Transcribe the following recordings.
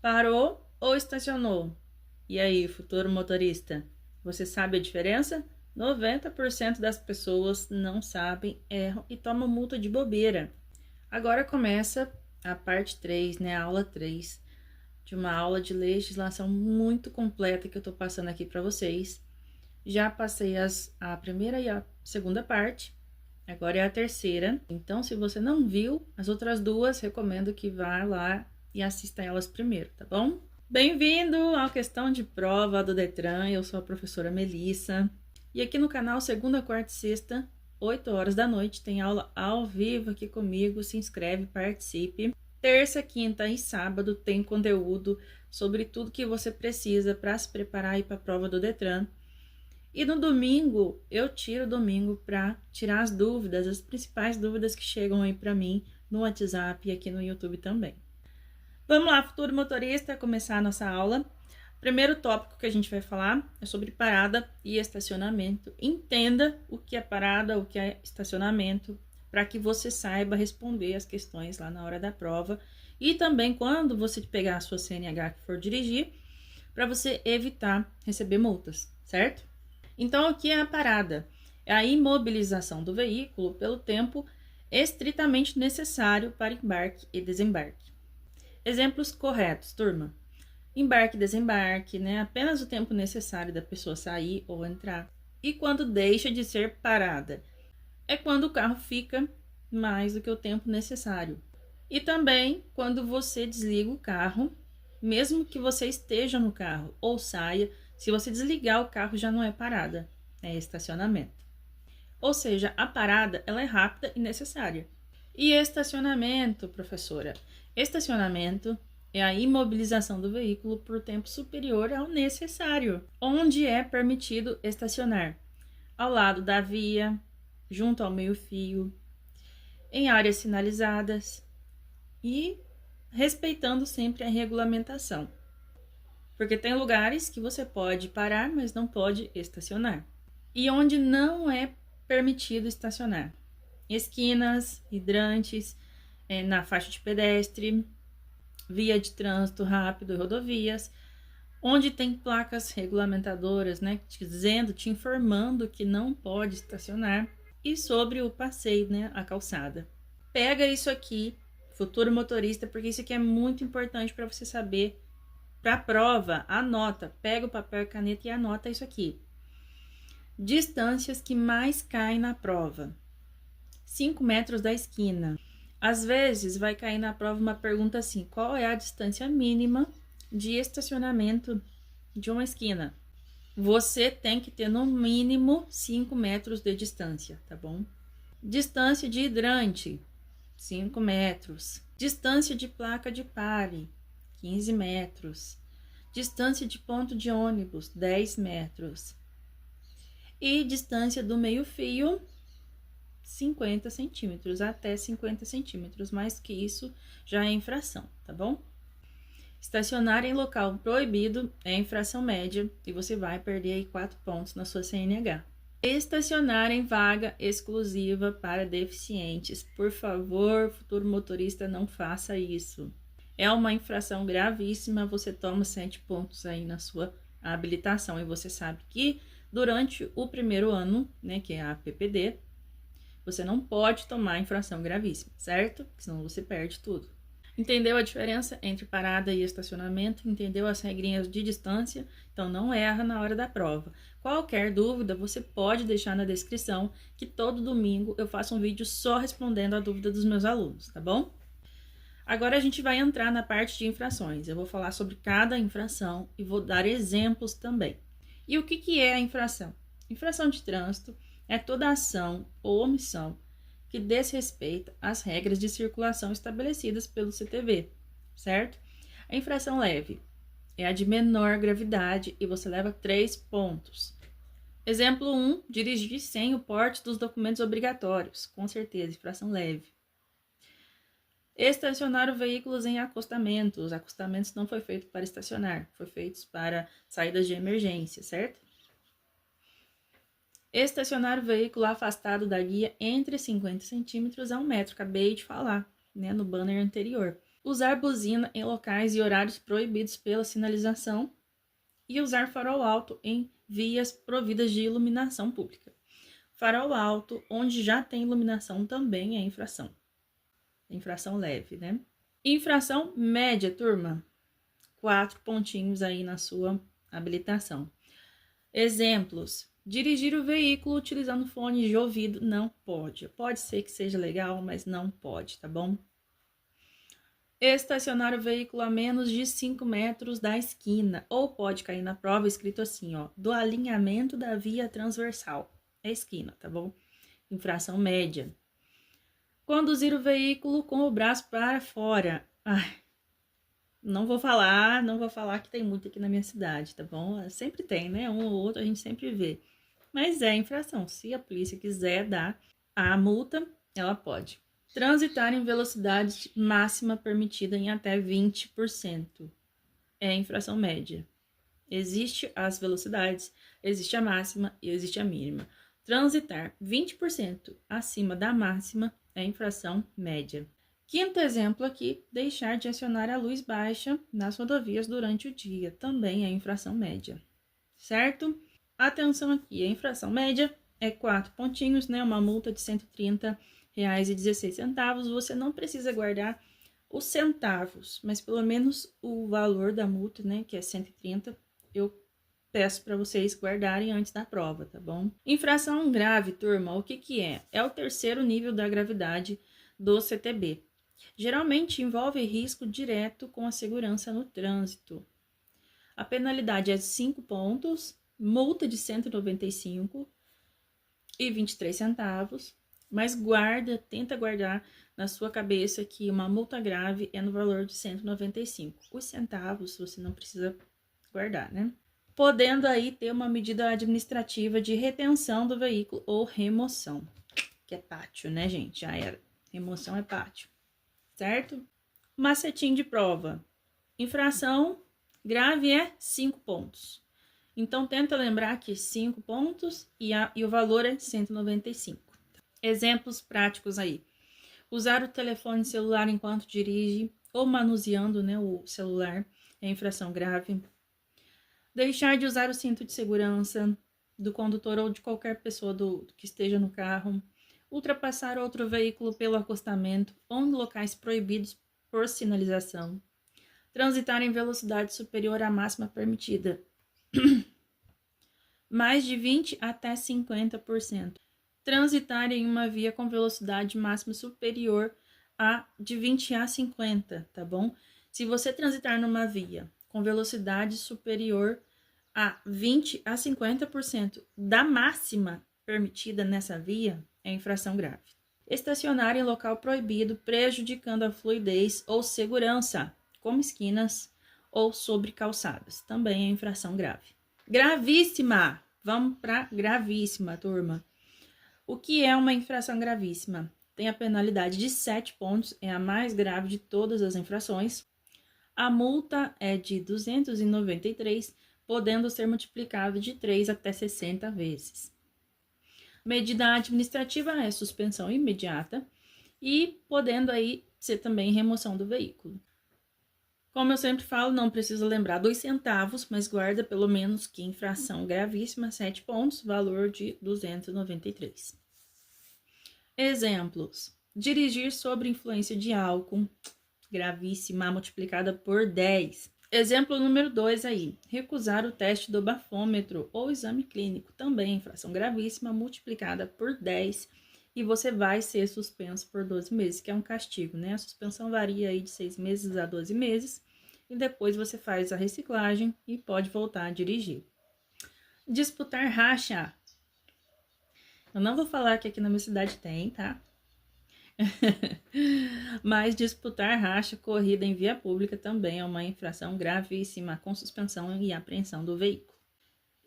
Parou ou estacionou? E aí, futuro motorista, você sabe a diferença? 90% das pessoas não sabem, erram e tomam multa de bobeira. Agora começa a parte 3, né? A aula 3 de uma aula de legislação muito completa que eu tô passando aqui para vocês. Já passei a primeira e a segunda parte, agora é a terceira. Então, se você não viu as outras duas, recomendo que vá lá e assista elas primeiro, tá bom? Bem-vindo à questão de prova do Detran, eu sou a professora Melissa. E aqui no canal, segunda, quarta e sexta, 8 horas da noite, tem aula ao vivo aqui comigo, se inscreve, participe. Terça, quinta e sábado tem conteúdo sobre tudo que você precisa para se preparar para a prova do Detran. E no domingo, eu tiro o domingo para tirar as dúvidas, as principais dúvidas que chegam aí para mim no WhatsApp e aqui no YouTube também. Vamos lá, futuro motorista, começar a nossa aula. Primeiro tópico que a gente vai falar é sobre parada e estacionamento. Entenda o que é parada, o que é estacionamento, para que você saiba responder as questões lá na hora da prova. E também quando você pegar a sua CNH que for dirigir, para você evitar receber multas, certo? Então, o que é a parada? É a imobilização do veículo pelo tempo estritamente necessário para embarque e desembarque. Exemplos corretos, turma. Embarque e desembarque, né? Apenas o tempo necessário da pessoa sair ou entrar. E quando deixa de ser parada? É quando o carro fica mais do que o tempo necessário. E também quando você desliga o carro, mesmo que você esteja no carro ou saia, se você desligar o carro já não é parada, é estacionamento. Ou seja, a parada ela é rápida e necessária. E estacionamento, professora? Estacionamento é a imobilização do veículo por tempo superior ao necessário, onde é permitido estacionar ao lado da via, junto ao meio-fio, em áreas sinalizadas e respeitando sempre a regulamentação. Porque tem lugares que você pode parar, mas não pode estacionar. E onde não é permitido estacionar. Esquinas, hidrantes, na faixa de pedestre, via de trânsito rápido e rodovias, onde tem placas regulamentadoras, né, te informando que não pode estacionar, e sobre o passeio, né, a calçada. Pega isso aqui, futuro motorista, porque isso aqui é muito importante para você saber. Para a prova, anota, pega o papel e caneta e anota isso aqui. Distâncias que mais caem na prova. 5 metros da esquina. Às vezes vai cair na prova uma pergunta assim: qual é a distância mínima de estacionamento de uma esquina? Você tem que ter no mínimo 5 metros de distância, tá bom? Distância de hidrante, 5 metros. Distância de placa de pare, 15 metros. Distância de ponto de ônibus, 10 metros. E distância do meio-fio, 50 centímetros, até 50 centímetros. Mais que isso já é infração, tá bom? Estacionar em local proibido é infração média e você vai perder aí 4 pontos na sua CNH. Estacionar em vaga exclusiva para deficientes. Por favor, futuro motorista, não faça isso. É uma infração gravíssima, você toma 7 pontos aí na sua habilitação. E você sabe que durante o primeiro ano, né, que é a PPD, você não pode tomar infração gravíssima, certo? Senão você perde tudo. Entendeu a diferença entre parada e estacionamento? Entendeu as regrinhas de distância? Então não erra na hora da prova. Qualquer dúvida, você pode deixar na descrição, que todo domingo eu faço um vídeo só respondendo a dúvida dos meus alunos, tá bom? Agora a gente vai entrar na parte de infrações. Eu vou falar sobre cada infração e vou dar exemplos também. E o que é a infração? Infração de trânsito é toda ação ou omissão que desrespeita as regras de circulação estabelecidas pelo CTV, certo? A infração leve é a de menor gravidade e você leva 3 pontos. Exemplo 1, dirigir sem o porte dos documentos obrigatórios. Com certeza, infração leve. Estacionar veículos em acostamentos. Os acostamentos não foi feito para estacionar, foi feitos para saídas de emergência, certo? Estacionar o veículo afastado da guia entre 50 centímetros a 1 metro. Acabei de falar, né, no banner anterior. usar buzina em locais e horários proibidos pela sinalização e usar farol alto em vias providas de iluminação pública. Farol alto, onde já tem iluminação, também é infração. Infração leve, né? Infração média, turma. 4 pontinhos aí na sua habilitação. Exemplos. Dirigir o veículo utilizando fone de ouvido não pode. Pode ser que seja legal, mas não pode, tá bom? Estacionar o veículo a menos de 5 metros da esquina. Ou pode cair na prova escrito assim, ó, do alinhamento da via transversal. É esquina, tá bom? Infração média. Conduzir o veículo com o braço para fora. Ai, não vou falar que tem muito aqui na minha cidade, tá bom? Sempre tem, né? Um ou outro a gente sempre vê. Mas é infração. Se a polícia quiser dar a multa, ela pode. Transitar em velocidade máxima permitida em até 20%. É infração média. Existe as velocidades, existe a máxima e existe a mínima. Transitar 20% acima da máxima é infração média. Quinto exemplo aqui, deixar de acionar a luz baixa nas rodovias durante o dia, também é infração média, certo? Atenção aqui, a infração média é 4 pontinhos, né? Uma multa de R$ 130,16. Você não precisa guardar os centavos, mas pelo menos o valor da multa, né? Que é 130, eu peço para vocês guardarem antes da prova, tá bom? Infração grave, turma, o que que é? É o terceiro nível da gravidade do CTB. Geralmente envolve risco direto com a segurança no trânsito. A penalidade é de 5 pontos, multa de R$ 195,23, mas tenta guardar na sua cabeça que uma multa grave é no valor de 195. Os centavos você não precisa guardar, né? Podendo aí ter uma medida administrativa de retenção do veículo ou remoção, que é pátio, né, gente? Já era. Remoção é pátio, certo? Macetinho de prova. Infração grave é 5 pontos. Então, tenta lembrar que 5 pontos e o valor é 195. Exemplos práticos aí. Usar o telefone celular enquanto dirige ou manuseando, né, o celular é infração grave. Deixar de usar o cinto de segurança do condutor ou de qualquer pessoa que esteja no carro. Ultrapassar outro veículo pelo acostamento ou em locais proibidos por sinalização. Transitar em velocidade superior à máxima permitida. Mais de 20 até 50%. Transitar em uma via com velocidade máxima superior a de 20 a 50, tá bom? Se você transitar numa via com velocidade superior a 20 a 50% da máxima permitida nessa via, é infração grave. Estacionar em local proibido, prejudicando a fluidez ou segurança, como esquinas ou sobre calçadas, também é infração grave. Gravíssima! Vamos para gravíssima, turma. O que é uma infração gravíssima? Tem a penalidade de 7 pontos, é a mais grave de todas as infrações. A multa é de 293, podendo ser multiplicado de 3 até 60 vezes. Medida administrativa é suspensão imediata e podendo aí ser também remoção do veículo. Como eu sempre falo, não precisa lembrar dos centavos, mas guarda pelo menos que infração gravíssima, 7 pontos, valor de 293. Exemplos. Dirigir sob influência de álcool, gravíssima, multiplicada por 10. Exemplo número 2 aí, recusar o teste do bafômetro ou exame clínico, também infração gravíssima, multiplicada por 10, e você vai ser suspenso por 12 meses, que é um castigo, né? A suspensão varia aí de 6 meses a 12 meses, e depois você faz a reciclagem e pode voltar a dirigir. Disputar racha. Eu não vou falar que aqui na minha cidade tem, tá? Mas disputar racha corrida em via pública também é uma infração gravíssima, com suspensão e apreensão do veículo.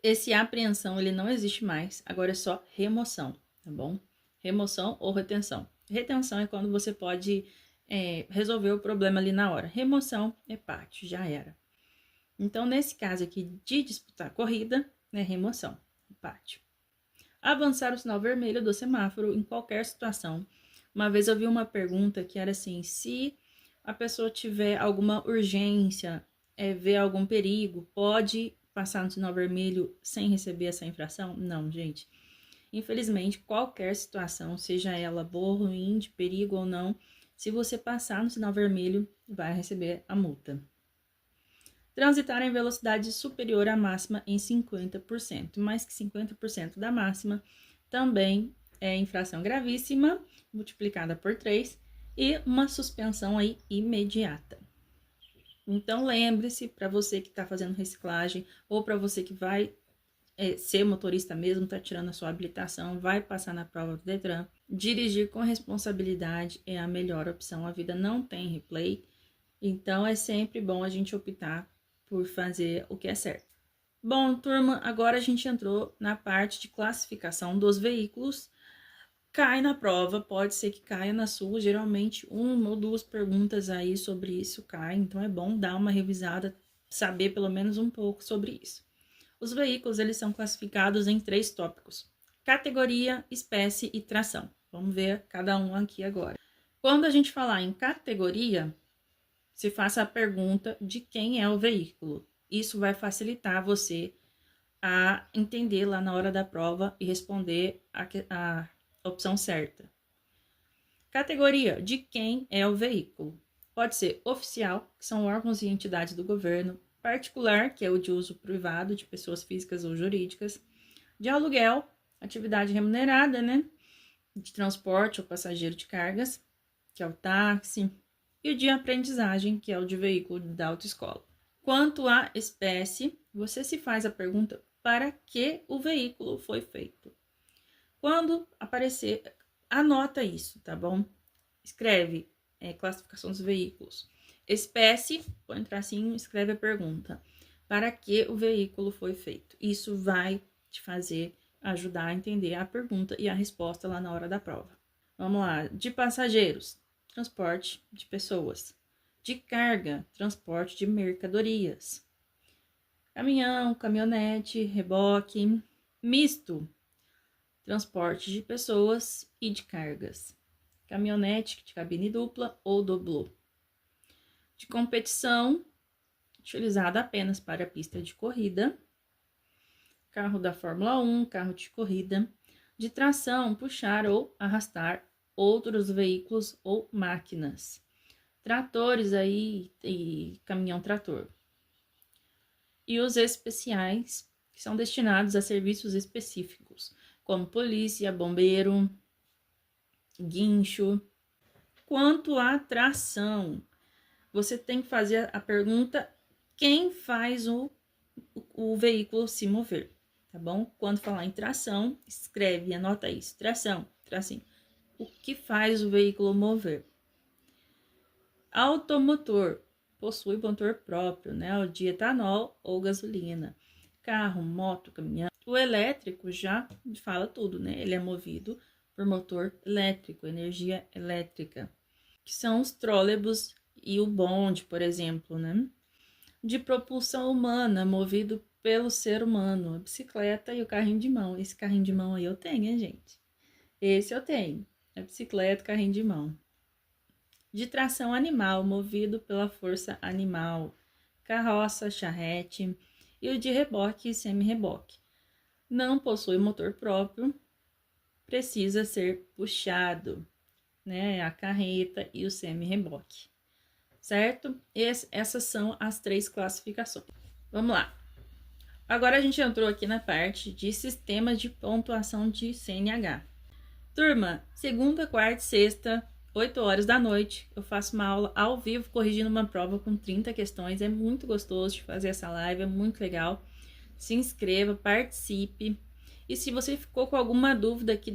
Esse apreensão ele não existe mais, agora é só remoção, tá bom? Remoção ou retenção. Retenção é quando você pode resolver o problema ali na hora. Remoção é pátio, já era. Então, nesse caso aqui de disputar corrida, é remoção, pátio. Avançar o sinal vermelho do semáforo em qualquer situação. Uma vez eu vi uma pergunta que era assim, se a pessoa tiver alguma urgência, ver algum perigo, pode passar no sinal vermelho sem receber essa infração? Não, gente. Infelizmente, qualquer situação, seja ela boa, ruim, de perigo ou não, se você passar no sinal vermelho, vai receber a multa. Transitar em velocidade superior à máxima em 50%. Mais que 50% da máxima também é infração gravíssima, multiplicada por 3, e uma suspensão aí imediata. Então, lembre-se, para você que está fazendo reciclagem, ou para você que vai ser motorista mesmo, está tirando a sua habilitação, vai passar na prova do Detran, dirigir com responsabilidade é a melhor opção. A vida não tem replay, então é sempre bom a gente optar por fazer o que é certo. Bom, turma, agora a gente entrou na parte de classificação dos veículos. Cai na prova, pode ser que caia na sua, geralmente uma ou duas perguntas aí sobre isso cai, então é bom dar uma revisada, saber pelo menos um pouco sobre isso. Os veículos, eles são classificados em 3 tópicos: categoria, espécie e tração. Vamos ver cada um aqui agora. Quando a gente falar em categoria, se faça a pergunta de quem é o veículo. Isso vai facilitar você a entender lá na hora da prova e responder a opção certa. Categoria: de quem é o veículo. Pode ser oficial, que são órgãos e entidades do governo; particular, que é o de uso privado de pessoas físicas ou jurídicas; de aluguel, atividade remunerada, né? De transporte ou passageiro de cargas, que é o táxi; e o de aprendizagem, que é o de veículo da autoescola. Quanto à espécie, você se faz a pergunta: para que o veículo foi feito? Quando aparecer, anota isso, tá bom? Escreve classificação dos veículos. Espécie, põe um tracinho, escreve a pergunta: para que o veículo foi feito? Isso vai te fazer ajudar a entender a pergunta e a resposta lá na hora da prova. Vamos lá. De passageiros, transporte de pessoas. De carga, transporte de mercadorias. Caminhão, caminhonete, reboque. Misto, transporte de pessoas e de cargas. Caminhonete de cabine dupla ou doblô. De competição, utilizada apenas para a pista de corrida. Carro da Fórmula 1, carro de corrida. De tração, puxar ou arrastar outros veículos ou máquinas. Tratores aí e caminhão-trator. E os especiais, que são destinados a serviços específicos, como polícia, bombeiro, guincho. Quanto à tração, você tem que fazer a pergunta: quem faz o veículo se mover, tá bom? Quando falar em tração, escreve, anota isso: tração, tracinho. O que faz o veículo mover? Automotor, possui motor próprio, né? O de etanol ou gasolina. Carro, moto, caminhão. O elétrico já fala tudo, né? Ele é movido por motor elétrico, energia elétrica, que são os trólebus e o bonde, por exemplo, né? De propulsão humana, movido pelo ser humano, a bicicleta e o carrinho de mão. Esse carrinho de mão aí eu tenho, hein, gente? Esse eu tenho, a bicicleta, carrinho de mão. De tração animal, movido pela força animal, carroça, charrete. E o de reboque e semi-reboque. Não possui motor próprio, precisa ser puxado, né? A carreta e o semi-reboque, certo? Essas são as 3 classificações. Vamos lá. Agora a gente entrou aqui na parte de sistemas de pontuação de CNH. Turma, segunda, quarta e sexta, 8 horas da noite, eu faço uma aula ao vivo corrigindo uma prova com 30 questões. É muito gostoso de fazer essa live, é muito legal. Se inscreva, participe. E se você ficou com alguma dúvida aqui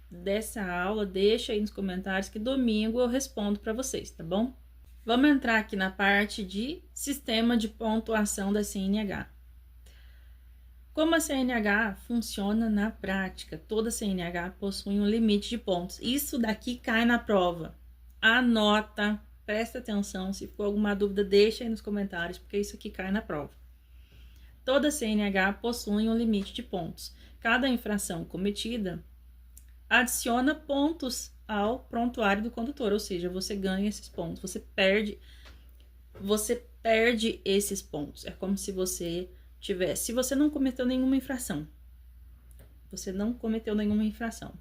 dessa aula, deixa aí nos comentários que domingo eu respondo para vocês, tá bom? Vamos entrar aqui na parte de sistema de pontuação da CNH. Como a CNH funciona na prática? Toda CNH possui um limite de pontos. Isso daqui cai na prova. Anota, presta atenção. Se ficou alguma dúvida, deixa aí nos comentários, porque isso aqui cai na prova. Toda CNH possui um limite de pontos. Cada infração cometida adiciona pontos ao prontuário do condutor, ou seja, você ganha esses pontos, você perde esses pontos. É como se você tivesse, se você não cometeu nenhuma infração. Você não cometeu nenhuma infração.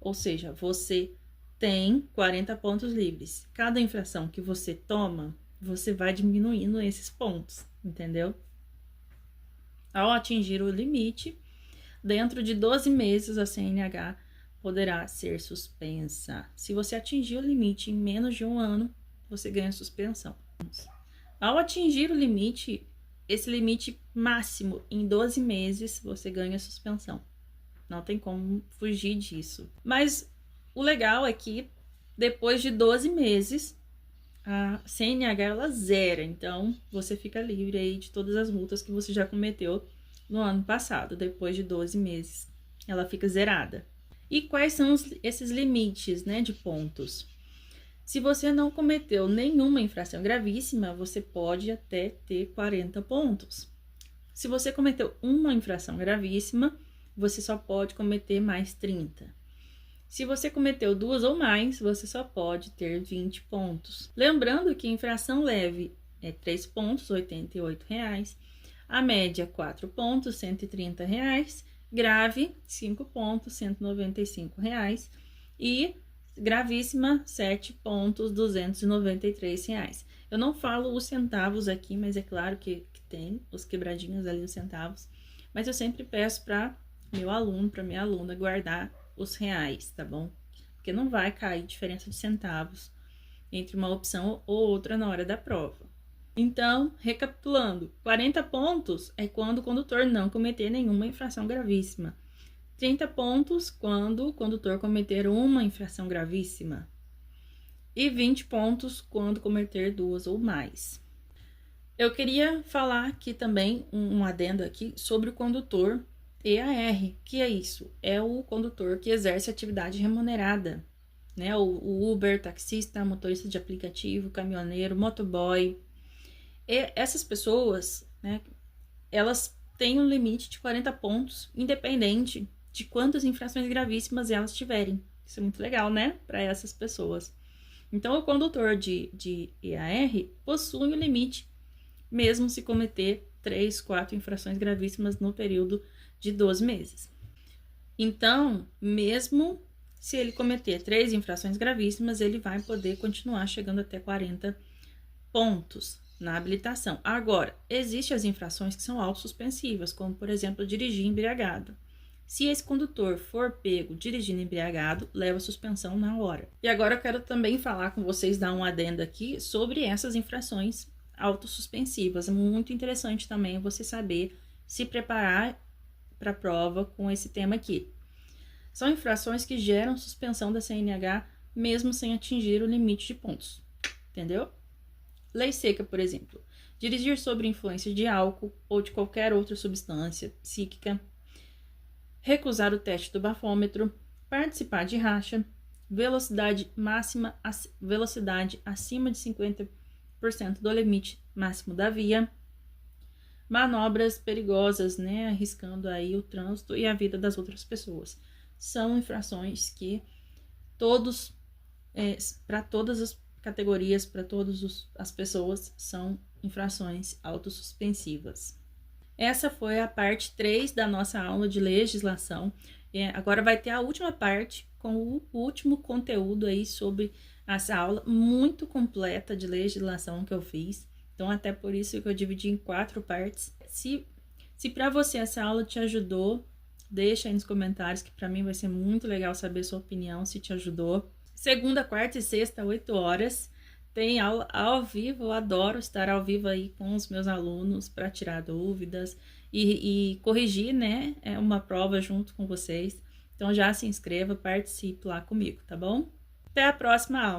Ou seja, você tem 40 pontos livres. Cada infração que você toma, você vai diminuindo esses pontos, entendeu? Ao atingir o limite, dentro de 12 meses, a CNH poderá ser suspensa. Se você atingir o limite em menos de um ano, você ganha suspensão. Ao atingir o limite, esse limite máximo em 12 meses, você ganha suspensão. Não tem como fugir disso. Mas o legal é que depois de 12 meses, a CNH ela zera. Então, você fica livre aí de todas as multas que você já cometeu no ano passado. Depois de 12 meses, ela fica zerada. E quais são esses limites, né, de pontos? Se você não cometeu nenhuma infração gravíssima, você pode até ter 40 pontos. Se você cometeu uma infração gravíssima, você só pode cometer mais 30. Se você cometeu 2 ou mais, você só pode ter 20 pontos. Lembrando que infração leve é 3 pontos, R$ 88. A média, 4 pontos, R$ 130. Grave, 5 pontos, R$ 195. E gravíssima, 7 pontos, R$ 293. Eu não falo os centavos aqui, mas é claro que tem os quebradinhos ali, os centavos. Mas eu sempre peço para meu aluno, para minha aluna, guardar os reais, tá bom? Porque não vai cair diferença de centavos entre uma opção ou outra na hora da prova. Então, recapitulando, 40 pontos é quando o condutor não cometer nenhuma infração gravíssima. 30 pontos quando o condutor cometer uma infração gravíssima. E 20 pontos quando cometer 2 ou mais. Eu queria falar aqui também, um adendo aqui, sobre o condutor EAR. Que é isso? É o condutor que exerce atividade remunerada, né? O Uber, taxista, motorista de aplicativo, caminhoneiro, motoboy. E essas pessoas, né, elas têm um limite de 40 pontos, independente de quantas infrações gravíssimas elas tiverem. Isso é muito legal, né? Para essas pessoas. Então, o condutor de EAR possui o limite, mesmo se cometer 3, 4 infrações gravíssimas no período de 12 meses. Então, mesmo se ele cometer 3 infrações gravíssimas, ele vai poder continuar chegando até 40 pontos na habilitação. Agora, existem as infrações que são autossuspensivas, como, por exemplo, dirigir embriagado. Se esse condutor for pego dirigindo embriagado, leva suspensão na hora. E agora eu quero também falar com vocês, dar um adendo aqui, sobre essas infrações autossuspensivas. É muito interessante também você saber se preparar para a prova com esse tema aqui. São infrações que geram suspensão da CNH, mesmo sem atingir o limite de pontos. Entendeu? Lei seca, por exemplo. Dirigir sob influência de álcool ou de qualquer outra substância psíquica. Recusar o teste do bafômetro. Participar de racha. Velocidade máxima, velocidade acima de 50% do limite máximo da via. Manobras perigosas, né? Arriscando aí o trânsito e a vida das outras pessoas. São infrações que para todas as categorias, para todas as pessoas, são infrações autossuspensivas. Essa foi a parte 3 da nossa aula de legislação. Agora vai ter a última parte com o último conteúdo aí sobre essa aula muito completa de legislação que eu fiz. Então, até por isso que eu dividi em 4 partes. Se para você essa aula te ajudou, deixa aí nos comentários, que para mim vai ser muito legal saber sua opinião, se te ajudou. Segunda, quarta e sexta, 8 horas, tem aula ao vivo. Eu adoro estar ao vivo aí com os meus alunos para tirar dúvidas e corrigir, né, uma prova junto com vocês. Então, já se inscreva, participe lá comigo, tá bom? Até a próxima aula!